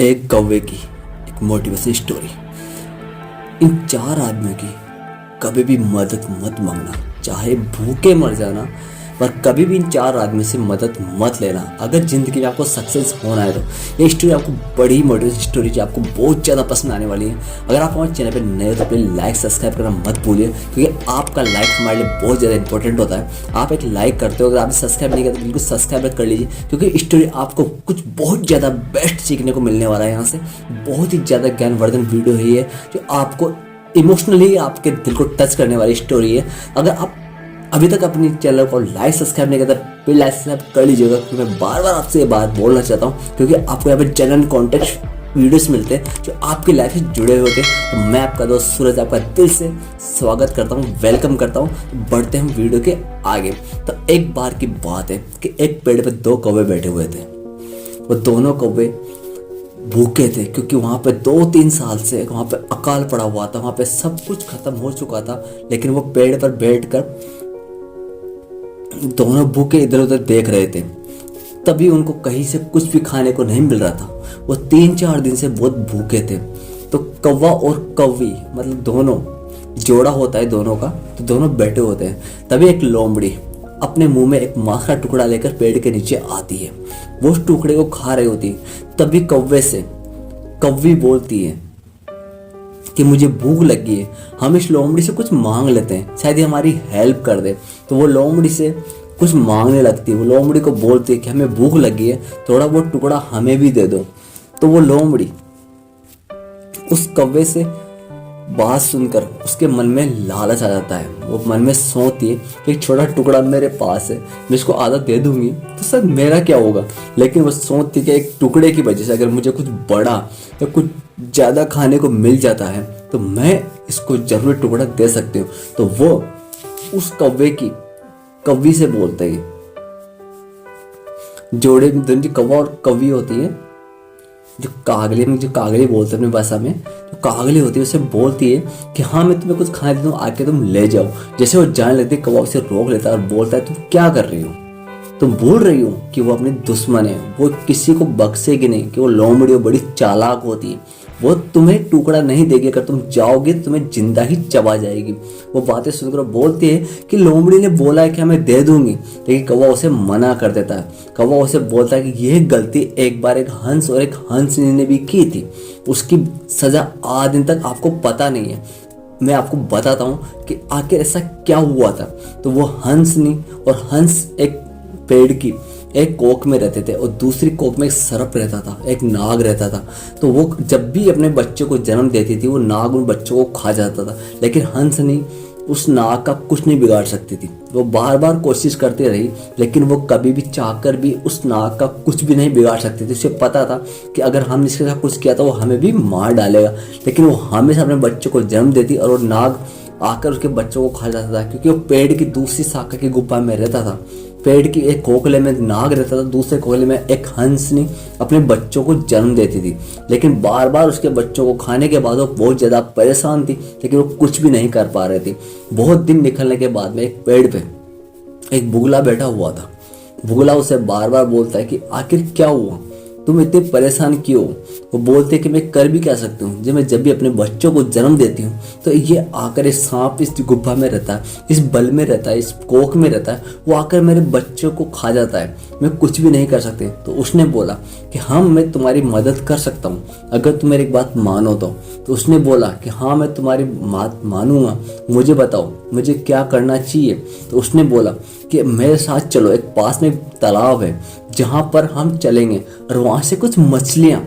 एक कौवे की एक मोटिवेशन स्टोरी। इन चार आदमियों की कभी भी मदद मत मांगना, चाहे भूखे मर जाना, पर कभी भी इन चार आदमी से मदद मत लेना। अगर ज़िंदगी में आपको सक्सेस होना है तो ये स्टोरी आपको बड़ी मोटिवेशन स्टोरी जो आपको बहुत ज़्यादा पसंद आने वाली है। अगर आप हमारे चैनल पर नए हो तो अपने लाइक सब्सक्राइब करना मत भूलिए, क्योंकि आपका लाइक हमारे लिए बहुत ज़्यादा इंपॉर्टेंट होता है। आप एक लाइक करते हो, अगर आपने सब्सक्राइब नहीं किया तो बिल्कुल सब्सक्राइब कर लीजिए, क्योंकि स्टोरी आपको कुछ बहुत ज़्यादा बेस्ट सीखने को मिलने वाला है। यहाँ से बहुत ही ज़्यादा ज्ञानवर्धन वीडियो है ये, जो आपको इमोशनली आपके दिल को टच करने वाली स्टोरी है। अगर आप अभी तक अपनी चैनल को लाइक सब्सक्राइब नहीं करता, फिर लाइक सब्सक्राइब कर लीजिएगा, क्योंकि मैं बार बार आपसे ये बात बोलना चाहता हूँ, क्योंकि आपको यहाँ पे जनरल कॉन्टेक्स्ट वीडियोस मिलते हैं जो आपकी लाइफ से जुड़े हुए थे। तो मैं आपका दोस्त सूरज आपका दिल से स्वागत करता हूँ, वेलकम करता हूँ। बढ़ते हैं वीडियो के आगे। तो एक बार की बात है कि एक पेड़ पे दो कौवे बैठे हुए थे। वो दोनों कौवे भूखे थे, क्योंकि वहाँ पे 2-3 साल से वहाँ पे अकाल पड़ा हुआ था, वहाँ पे सब कुछ खत्म हो चुका था। लेकिन वो पेड़ पर बैठकर दोनों भूखे इधर उधर देख रहे थे। तभी उनको कहीं से कुछ भी खाने को नहीं मिल रहा था। वो 3-4 दिन से बहुत भूखे थे। तो कौवा और कौवी, मतलब दोनों जोड़ा होता है दोनों का, तो दोनों बैठे होते हैं। तभी एक लोमड़ी अपने मुंह में एक मांस का टुकड़ा लेकर पेड़ के नीचे आती है। वो उस टुकड़े को खा रही होती है। तभी कौवे से कौवी बोलती है कि मुझे भूख लगी है, हम इस लोमड़ी से कुछ मांग लेते हैं, शायद ये हमारी हेल्प कर दे। तो वो लोमड़ी से कुछ मांगने लगती है। वो लोमड़ी को बोलती है कि हमें भूख लगी है, थोड़ा वो टुकड़ा हमें भी दे दो। तो वो लोमड़ी उस कौवे से बात सुनकर उसके मन में लालच आ जाता है। वो मन में सोचती है कि एक छोटा टुकड़ा मेरे पास है, मैं इसको आधा दे दूंगी तो सर मेरा क्या होगा। लेकिन वो सोचती है कि एक टुकड़े की वजह से अगर मुझे कुछ बड़ा या कुछ ज़्यादा खाने को मिल जाता है तो मैं इसको जरूर टुकड़ा दे सकती हूँ। तो वो उस कौवी से बोलते हैं, जोड़े में दोनों कौवा और कौवी होती है, जो कागली बोलते हैं अपनी भाषा में, जो कागली होती है उससे बोलती है कि हाँ मैं तुम्हें कुछ खाने देता हूँ, आके तुम ले जाओ। जैसे वो जाने लगती है, कौवा उसे रोक लेता है और बोलता है तुम क्या कर रही हो, तुम भूल रही हो कि वो अपनी दुश्मन है, वो किसी को बख्शेगी नहीं, कि वो लोमड़ी बड़ी चालाक होती है, वो तुम्हें टुकड़ा नहीं देगी, अगर तुम जाओगे तुम्हें जिंदा ही चबा जाएगी। वो बातें सुनकर बोलती है कि लोमड़ी ने बोला है कि हमें दे दूंगी, लेकिन कौवा उसे मना कर देता है। कौवा उसे बोलता है कि यह गलती एक बार एक हंस और एक हंसनी ने भी की थी, उसकी सजा आज दिन तक आपको पता नहीं है। मैं आपको बताता हूँ कि आखिर ऐसा क्या हुआ था। तो वो हंसनी और हंस एक पेड़ की एक कोक में रहते थे और दूसरी कोक में एक सर्प रहता था, एक नाग रहता था। तो वो जब भी अपने बच्चों को जन्म देती थी, वो नाग उन बच्चों को खा जाता था। लेकिन हंसनी उस नाग का कुछ नहीं बिगाड़ सकती थी। वो बार बार कोशिश करती रही, लेकिन वो कभी भी चाहकर भी उस नाग का कुछ भी नहीं बिगाड़ सकती थी। उसे पता था कि अगर हम इसके साथ कुछ किया तो वो हमें भी मार डालेगा। लेकिन वो हमेशा अपने बच्चों को जन्म देती और वो नाग आकर उसके बच्चों को खा जाता था, क्योंकि वो पेड़ की दूसरी शाखा की गुफा में रहता था। पेड़ की एक कोकले में नाग रहता था, दूसरे कोकले में एक हंसनी अपने बच्चों को जन्म देती थी। लेकिन बार बार उसके बच्चों को खाने के बाद वो बहुत ज़्यादा परेशान थी, लेकिन वो कुछ भी नहीं कर पा रही थी। बहुत दिन निकलने के बाद में एक पेड़ पे एक बुगला बैठा हुआ था। बुगला उसे बार बार बोलता है कि आखिर क्या हुआ, तुम इतने परेशान क्यों। वो बोलते हैं कि मैं कर भी क्या सकती हूँ, जब भी अपने बच्चों को जन्म देती हूँ तो ये आकर इस सांप इस गुफा में रहता है, इस बल में रहता है, इस कोक में रहता है, वो आकर मेरे बच्चों को खा जाता है, मैं कुछ भी नहीं कर सकती। तो उसने बोला कि हाँ मैं तुम्हारी मदद कर सकता हूँ, अगर तुम मेरी बात मानो तो। उसने बोला कि हाँ मैं तुम्हारी बात मानूंगा, मुझे बताओ मुझे क्या करना चाहिए। तो उसने बोला कि मेरे साथ चलो, एक पास में तालाब है जहाँ पर हम चलेंगे और वहाँ से कुछ मछलियाँ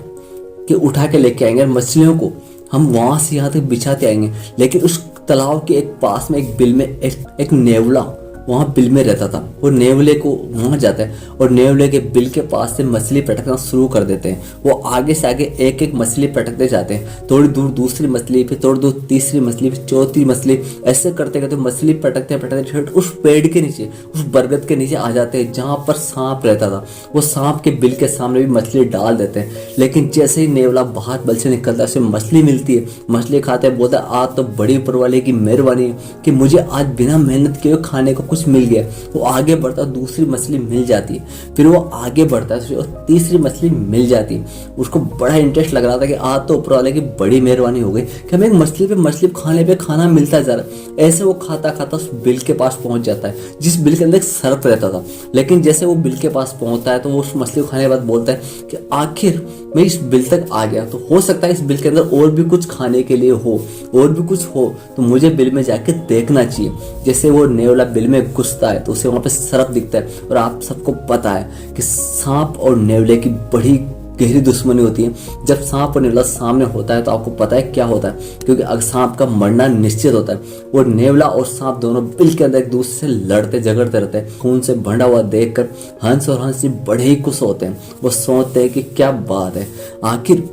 के उठा के लेके आएंगे और मछलियों को हम वहाँ से यहाँ तक बिछाते आएंगे। लेकिन उस तालाब के एक पास में एक बिल में एक नेवला वहाँ बिल में रहता था। वो नेवले को वहाँ जाता है और नेवले के बिल के पास से मछली पटकना शुरू कर देते हैं। वो आगे से आगे एक एक मछली पटकते जाते हैं, थोड़ी दूर दूसरी मछली, फिर थोड़ी दूर तीसरी मछली, फिर चौथी मछली, ऐसे करते करते मछली पटकते पटकते उस पेड़ के नीचे, उस बरगद के नीचे आ जाते हैं जहाँ पर सांप रहता था। वो सांप के बिल के सामने भी मछली डाल देते हैं। लेकिन जैसे ही नेवला बाहर बल से निकलता है, उसे मछली मिलती है, मछली खाते हैं, बोलता है आज तो बड़ी ऊपर वाले की मेहरबानी है कि मुझे आज बिना मेहनत किए खाने को कुछ कुछ मिल गया, वो आगे बढ़ता है, दूसरी मछली मिल जाती है, फिर वो आगे बढ़ता है और तीसरी मछली मिल जाती है। उसको बड़ा इंटरेस्ट लग रहा था कि आज तो ऊपर वाले की बड़ी मेहरबानी हो गई कि हमें एक मछली पे मछली खाने पे खाना मिलता जा रहा है। ऐसे वो खाता खाता उस बिल के पास पहुंच जाता है, जिस बिल के अंदर एक सर्प रहता था। लेकिन जैसे वो बिल के पास पहुंचता है तो वो उस मछली को खाने के बाद बोलता है कि आखिर मैं इस बिल तक आ गया, तो हो सकता है इस बिल के अंदर और भी कुछ खाने के लिए हो, और भी कुछ हो, तो मुझे बिल में जाके देखना चाहिए। जैसे वो नेवला बिल में घुसता है तो उसे वहाँ पे सर्प दिखता है, और आप सबको पता है कि सांप और नेवले की बड़ी गहरी दुश्मनी होती है। जब सांप और नेवला सामने होता है तो आपको पता है क्या होता है, क्योंकि अगर सांप का मरना निश्चित होता है। और नेवला और सांप दोनों बिल के अंदर एक दूसरे से लड़ते झगड़ते रहते हैं। खून से भंडा हुआ देखकर हंस और हंसी बड़े ही खुश होते हैं। वो सोचते हैं कि क्या बात है, आखिर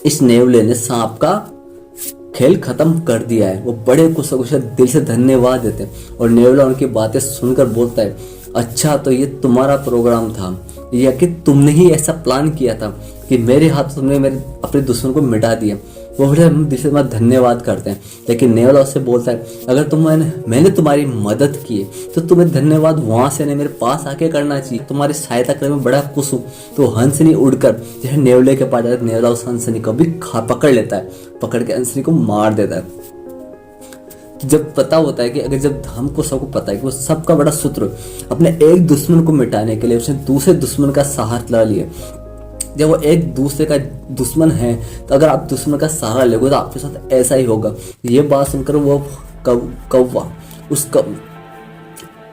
इस नेवले ने सांप का खेल खत्म कर दिया है। वो बड़े खुश दिल से धन्यवाद देते हैं। और नेवला उनकी बातें सुनकर बोलता है, अच्छा तो ये तुम्हारा प्रोग्राम था, या कि तुमने ही ऐसा प्लान किया था कि मेरे हाथ तुमने मेरे अपने दुश्मन को मिटा दिया। वो बड़े दिल से तुम्हारा धन्यवाद करते हैं। लेकिन नेवला उससे बोलता है, अगर मैंने तुम्हारी मदद की तो तुम्हें धन्यवाद वहां से नहीं मेरे पास आके करना चाहिए। तुम्हारी सहायता करने में बड़ा खुश हूँ। तो हंसनी उड़कर जैसे नेवले के पास जाकर नेवला उस हंसनी को भी पकड़ लेता है, पकड़ के हंसनी को मार देता है। जब पता होता है कि अगर जब हमको सबको पता है कि वो सबका बड़ा शत्रु अपने एक दुश्मन को मिटाने के लिए उसने दूसरे दुश्मन का सहारा लिया। जब वो एक दूसरे का दुश्मन है तो अगर आप दुश्मन का सहारा लोगे तो आपके साथ ऐसा ही होगा। ये बात सुनकर वो कौवा उस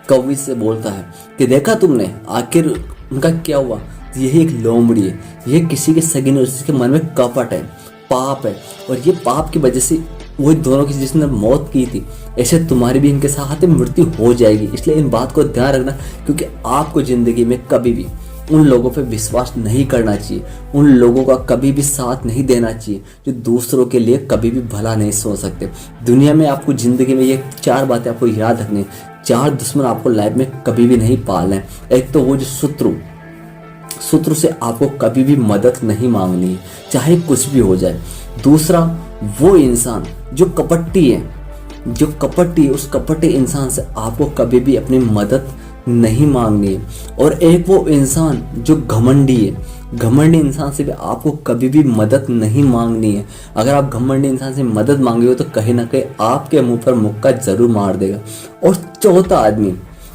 कौवी से बोलता है कि देखा तुमने आखिर उनका क्या हुआ। यही एक लोमड़ी है, ये किसी के सगी नहीं, उसके मन में कपट है, पाप है, और ये पाप की वजह से वो दोनों की जिसने मौत की थी, ऐसे तुम्हारी भी इनके साथ मृत्यु हो जाएगी। इसलिए इन बात को ध्यान रखना, क्योंकि आपको जिंदगी में कभी भी उन लोगों पे विश्वास नहीं करना चाहिए, उन लोगों का कभी भी साथ नहीं देना चाहिए जो दूसरों के लिए कभी भी भला नहीं सोच सकते। दुनिया में आपको जिंदगी में ये 4 बातें आपको याद रखनी, 4 दुश्मन आपको लाइफ में कभी भी नहीं पालना है। एक तो वो जो शत्रु से आपको कभी भी मदद नहीं मांगनी है, चाहे कुछ भी हो जाए। दूसरा, वो इंसान जो कपटी है, उस कपटी इंसान से आपको कभी भी अपनी मदद नहीं मांगनी है। और एक वो इंसान जो घमंडी है, घमंडी इंसान से भी आपको कभी भी मदद नहीं मांगनी है। अगर आप घमंडी इंसान से मदद मांगे तो कहीं ना कहीं आपके मुंह पर मुक्का जरूर मार देगा। और चौथा आदमी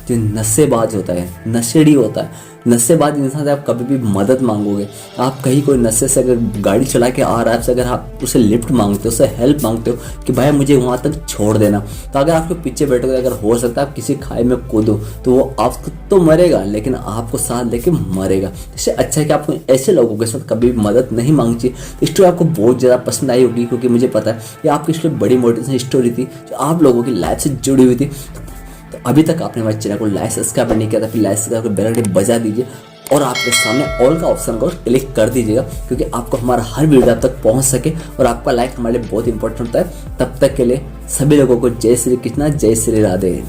जो नशेबाज होता है, नशेड़ी होता है, नशेबाज इंसान से आप कभी भी मदद मांगोगे, आप कहीं कोई नशे से अगर गाड़ी चला के आ रहा है, अगर आप उसे लिफ्ट मांगते हो, उससे हेल्प मांगते हो कि भाई मुझे वहाँ तक छोड़ देना, तो अगर आपके पीछे बैठोगे, अगर हो सकता है आप किसी खाई में कूदो तो वो आपको तो मरेगा लेकिन आपको साथ लेके मरेगा। इससे अच्छा है कि आपको ऐसे लोगों के साथ कभी भी मदद नहीं मांगनी चाहिए। स्टोरी आपको बहुत ज़्यादा पसंद आई होगी, क्योंकि मुझे पता है ये आपकी इसलिए बड़ी मोटिवेशन स्टोरी थी जो आप लोगों की लाइफ से जुड़ी हुई थी। तो अभी तक आपने हमारे चैनल को लाइक सब्सक्राइब नहीं किया था, फिर लाइक सब्सक्राइब बेल आइकन बजा दीजिए और आपके सामने ऑल का ऑप्शन को क्लिक कर दीजिएगा, क्योंकि आपको हमारा हर वीडियो आप तक पहुंच सके। और आपका लाइक हमारे लिए बहुत इंपॉर्टेंट होता है। तब तक के लिए सभी लोगों को जय श्री कृष्णा, जय श्री राधे।